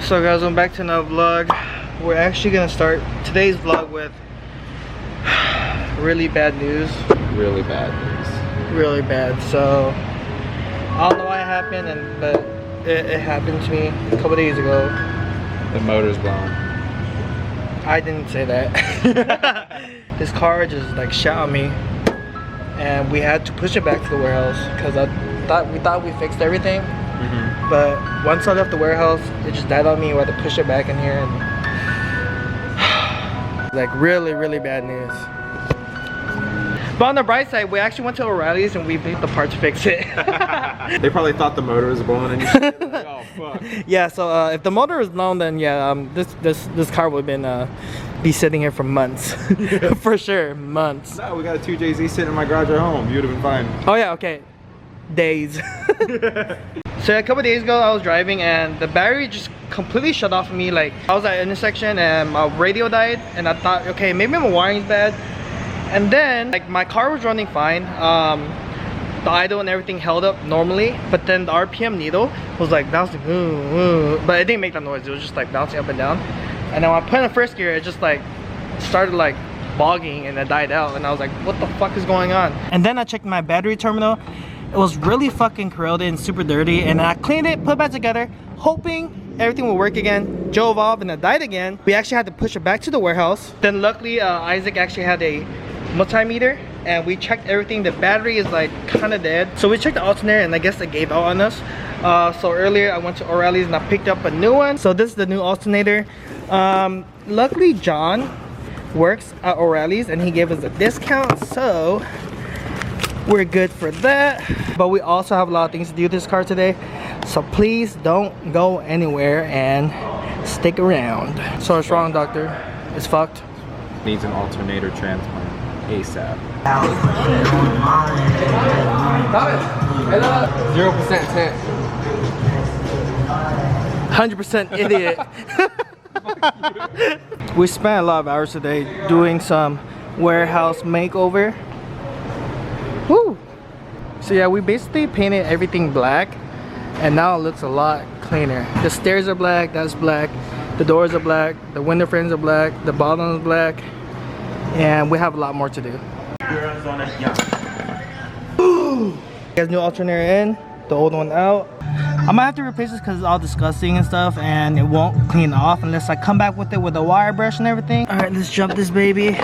So guys, welcome back to another vlog. We're actually gonna start today's vlog with really bad news. Really bad news. Really bad. So I don't know why it happened, but it happened to me a couple days ago. The motor's blown. I didn't say that. This car just like shot on me, and we had to push it back to the warehouse because we thought we fixed everything. But once I left the warehouse, it just died on me. We had to push it back in here, and like really bad news. But on the bright side, we actually went to O'Reilly's and we paid the part to fix it. They probably thought the motor was blown and you like, oh fuck. Yeah, so if the motor was blown, then yeah, this car would have been be sitting here for months. For sure, months. No, we got a 2JZ sitting in my garage at home. You'd have been fine. Oh yeah, okay. Days. So a couple days ago, I was driving and the battery just completely shut off of me. Like, I was at an intersection and my radio died, and I thought, okay, maybe my wiring's bad. And then, like, my car was running fine. The idle and everything held up normally, but then the RPM needle was like bouncing, but it didn't make that noise. It was just like bouncing up and down. And then when I put in first gear, it just like started like bogging and it died out. And I was like, what the fuck is going on? And then I checked my battery terminal. It was really fucking corroded and super dirty, and I cleaned it, put it back together, hoping everything will work again. Drove off and it died again. We actually had to push it back to the warehouse. Then luckily Isaac actually had a multimeter and we checked everything. The battery is like kind of dead, so we checked the alternator and I guess it gave out on us. So earlier I went to O'Reilly's and I picked up a new one. So this is the new alternator. Luckily John works at O'Reilly's and he gave us a discount, so we're good for that. But we also have a lot of things to do with this car today, so please don't go anywhere and stick around. So what's wrong, doctor? It's fucked. Needs an alternator transplant ASAP. 0% tint. 100% idiot. We spent a lot of hours today doing some warehouse makeover. Woo! So yeah, we basically painted everything black and now it looks a lot cleaner. The stairs are black, that's black. The doors are black, the window frames are black, the bottom is black, and we have a lot more to do. Guys, new alternator in, the old one out. I might have to replace this because it's all disgusting and stuff and it won't clean off unless I come back with it with a wire brush and everything. Alright, let's jump this baby.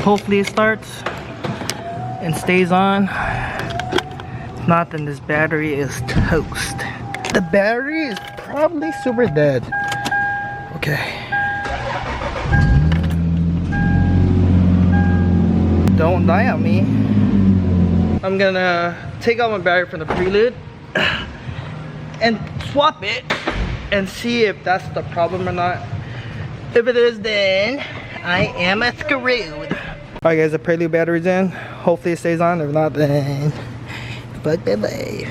Hopefully it starts and stays on. If not, then this battery is toast. The battery is probably super dead. Okay. Don't die on me. I'm gonna take out my battery from the prelude and swap it and see if that's the problem or not. If it is, then I am screwed. Alright guys, the prelude battery's in. Hopefully it stays on. If not, then fuck my life.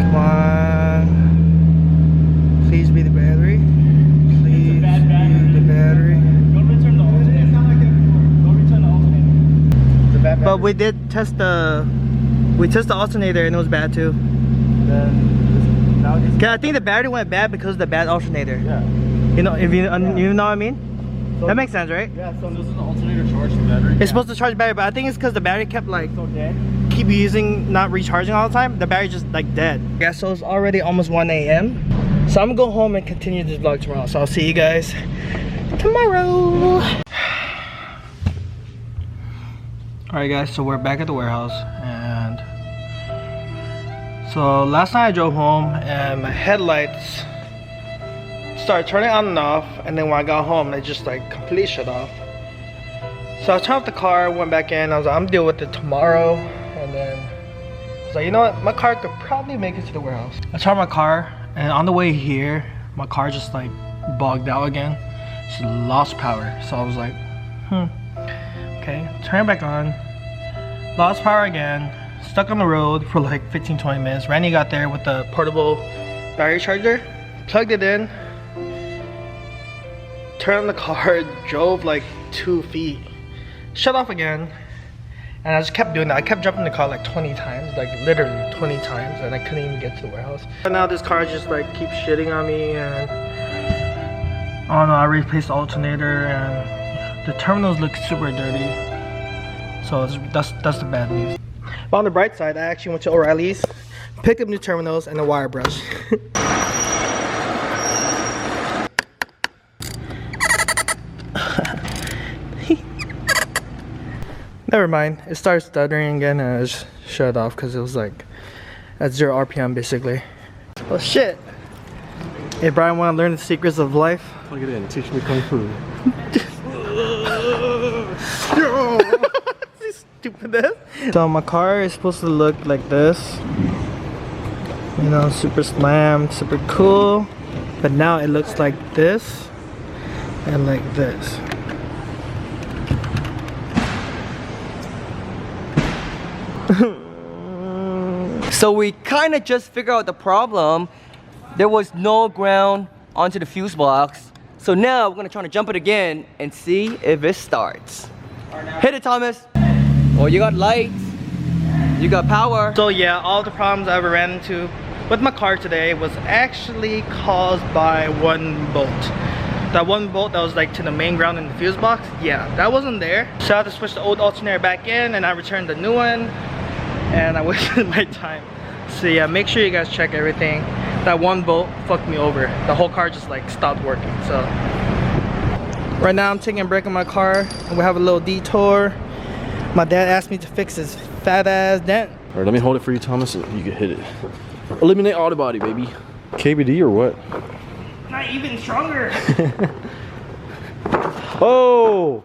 Come on. Please be the battery. Please be the battery. Don't return the alternator. Don't return the alternator. The bad battery. But we did test the alternator and it was bad too. Then now it's I think the battery went bad because of the bad alternator. yeah. You know, if you know what I mean? So, That makes sense, right? Yeah, so this is the alternator charge the battery. It's supposed to charge battery, but I think it's because the battery kept like so dead. keep using, not recharging all the time. The battery's just like dead. Yeah, so it's already almost 1 a.m. So I'm gonna go home and continue this vlog tomorrow. So I'll see you guys tomorrow. Alright guys, so we're back at the warehouse, and so last night I drove home and my headlights started turning on and off, and then when I got home they just like completely shut off. So I turned off the car, went back in, I was like, I'm dealing with it tomorrow. And then I was like, you know what, my car could probably make it to the warehouse. I started my car, and on the way here my car just like bogged out again. Just lost power. So I was like, okay, turn it back on, lost power again, stuck on the road for like 15-20 minutes. Randy got there with the portable battery charger, plugged it in, turned on the car, drove like 2 feet, shut off again, And I just kept doing that. I kept jumping the car like 20 times, like literally 20 times, and I couldn't even get to the warehouse. And now this car just like keeps shitting on me, and oh no, I replaced the alternator, and the terminals look super dirty. So that's the bad news. But on the bright side, I actually went to O'Reilly's, picked up new terminals and a wire brush. Never mind, it started stuttering again and I just shut it off because it was like at 0 RPM basically. Oh shit! Hey Brian, want to learn the secrets of life? Plug it in, teach me kung fu. Stupid. So my car is supposed to look like this. You know, super slammed, super cool. But now it looks like this and like this. So we kind of just figured out the problem. There was no ground onto the fuse box. So now we're gonna try to jump it again and see if it starts. Hit it, Thomas. Oh, you got lights. You got power. So yeah, all the problems I ever ran into with my car today was actually caused by one bolt. That one bolt that was like to the main ground in the fuse box, yeah, that wasn't there. So I had to switch the old alternator back in and I returned the new one and I wasted my time. So yeah, make sure you guys check everything. That one bolt fucked me over. The whole car just like stopped working. So right now I'm taking a break in my car and we have a little detour. My dad asked me to fix his fat ass dent. All right, let me hold it for you, Thomas, and you can hit it. Eliminate auto body, baby. KBD or what? Not even stronger. Oh,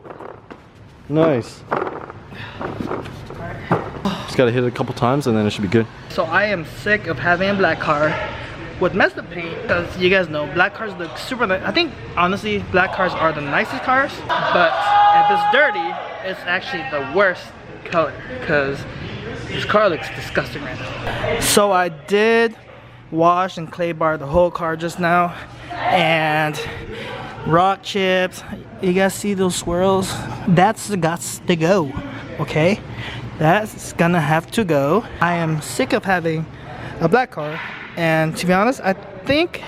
nice. Just gotta hit it a couple times and then it should be good. So I am sick of having a black car with messed up paint because you guys know black cars look super nice. I think honestly black cars are the nicest cars, but if it's dirty, it's actually the worst color because this car looks disgusting right now. So I did wash and clay bar the whole car just now, and rock chips. You guys see those swirls? That's the guts to go, okay? That's gonna have to go. I am sick of having a black car, and to be honest, I think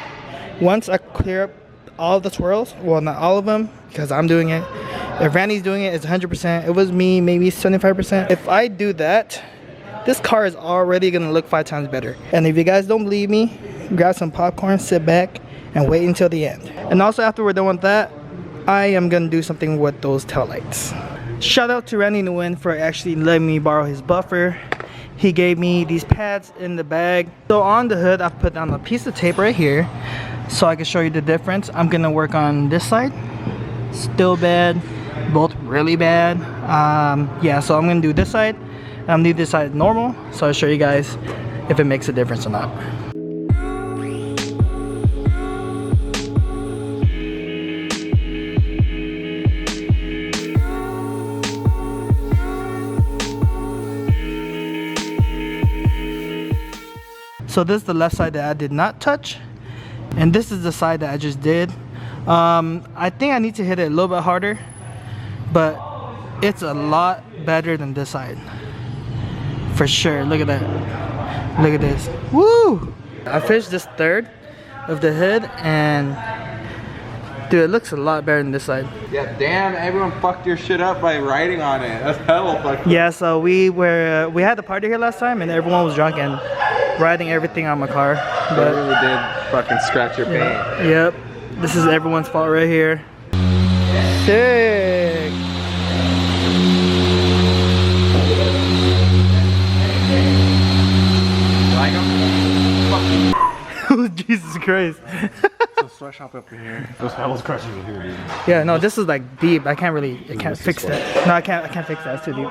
once I clear up all of the swirls, well, not all of them because I'm doing it. If Randy's doing it, it's 100%. It was me, maybe 75%. If I do that, this car is already gonna look 5 times better. And if you guys don't believe me, grab some popcorn, sit back, and wait until the end. And also after we're done with that, I am gonna do something with those taillights. Shout out to Randy Nguyen for actually letting me borrow his buffer. He gave me these pads in the bag. So on the hood, I've put down a piece of tape right here so I can show you the difference. I'm gonna work on this side. Still bad, both really bad. Yeah, so I'm gonna do this side. I'm gonna do this side normal, so I'll show you guys if it makes a difference or not. So this is the left side that I did not touch, and this is the side that I just did. I think I need to hit it a little bit harder, but it's a lot better than this side. For sure, look at that. Look at this. Woo! I finished this third of the hood and dude, it looks a lot better than this side. Yeah, damn, everyone fucked your shit up by riding on it. That's hella fucked up. Yeah, so we had the party here last time and everyone was drunk and riding everything on my car. But it really did fucking scratch your paint. Yep. This is everyone's fault right here. Sick. Like them? Jesus Christ. So sweatshop up in here. Those hella scratches in here, dude. Yeah, no, this is like deep. I can't fix that. No, I can't fix that. It's too deep.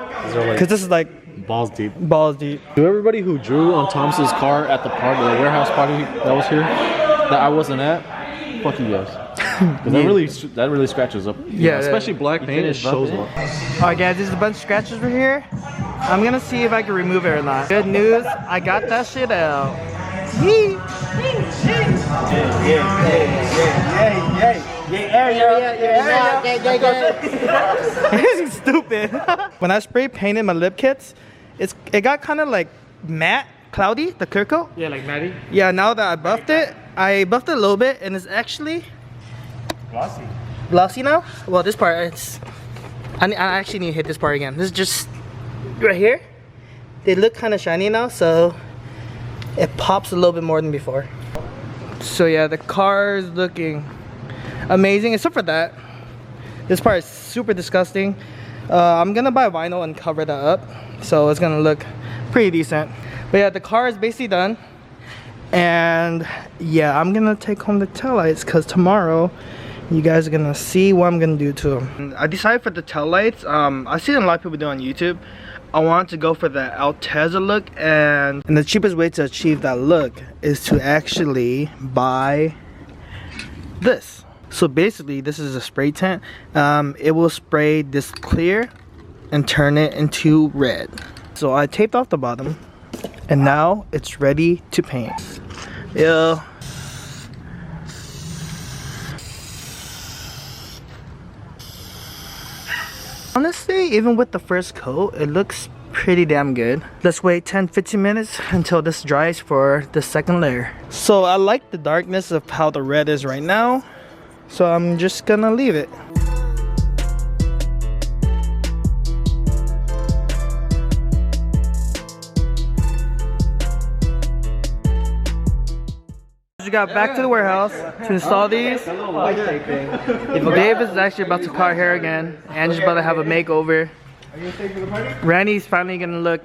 Because this is like Balls deep. balls deep. To everybody who drew on Thomas's car at the party, the warehouse party that was here, that I wasn't at, fuck you guys. Because that really scratches up. Yeah, especially black paint, it shows up. Alright guys, there's a bunch of scratches right here. I'm gonna see if I can remove it or not. Good news, I got that shit out. Yay. This is stupid. When I spray painted my lip kits, it got kind of like matte, cloudy, the clear coat. Yeah, like Maddie. Yeah, now that I buffed it a little bit and it's actually Glossy. glossy now. Well, this part, I actually need to hit this part again. This is just right here. They look kind of shiny now, so it pops a little bit more than before. So yeah, the car is looking amazing, except for that. This part is super disgusting. I'm gonna buy vinyl and cover that up, so it's gonna look pretty decent. But yeah, the car is basically done. And yeah, I'm gonna take home the taillights because tomorrow you guys are gonna see what I'm gonna do to them. I decided for the taillights, I've seen a lot of people do on YouTube. I want to go for the Altezza look, and the cheapest way to achieve that look is to actually buy this. So basically, this is a spray tint. It will spray this clear and turn it into red. So I taped off the bottom, and now it's ready to paint. Yeah. Honestly, even with the first coat, it looks pretty damn good. Let's wait 10-15 minutes until this dries for the second layer. So I like the darkness of how the red is right now, so I'm just gonna leave it. Just got back to the warehouse to install these. Dave is actually about to cut hair again. Angie's about to have a makeover. Randy's finally gonna look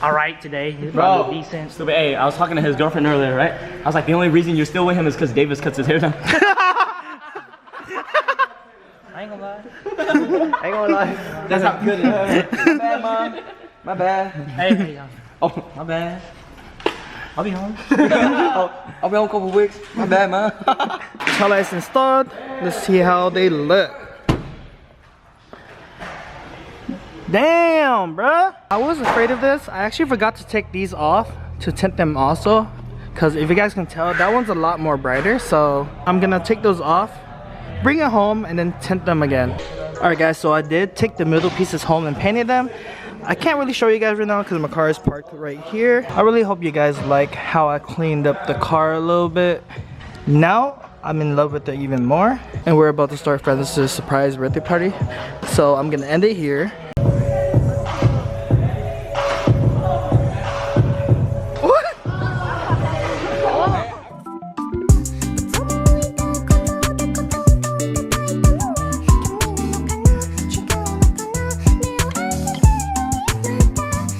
alright today. He's probably decent. Stupid. Hey, I was talking to his girlfriend earlier, right? I was like, the only reason you're still with him is because Davis cuts his hair down. I ain't gonna lie. I ain't gonna lie. That's how good it is. My bad, Mom. My bad. Hey, Oh, my bad. I'll be home. I'll be home in a couple weeks. My bad, man. taillights installed. Let's see how they look. Damn, bruh. I was afraid of this. I actually forgot to take these off to tint them also, because if you guys can tell, that one's a lot more brighter. So I'm gonna take those off, bring it home, and then tint them again. Alright guys, so I did take the middle pieces home and painted them. I can't really show you guys right now because my car is parked right here. I really hope you guys like how I cleaned up the car a little bit. Now I'm in love with it even more, and we're about to start Francis' surprise birthday party. So I'm gonna end it here.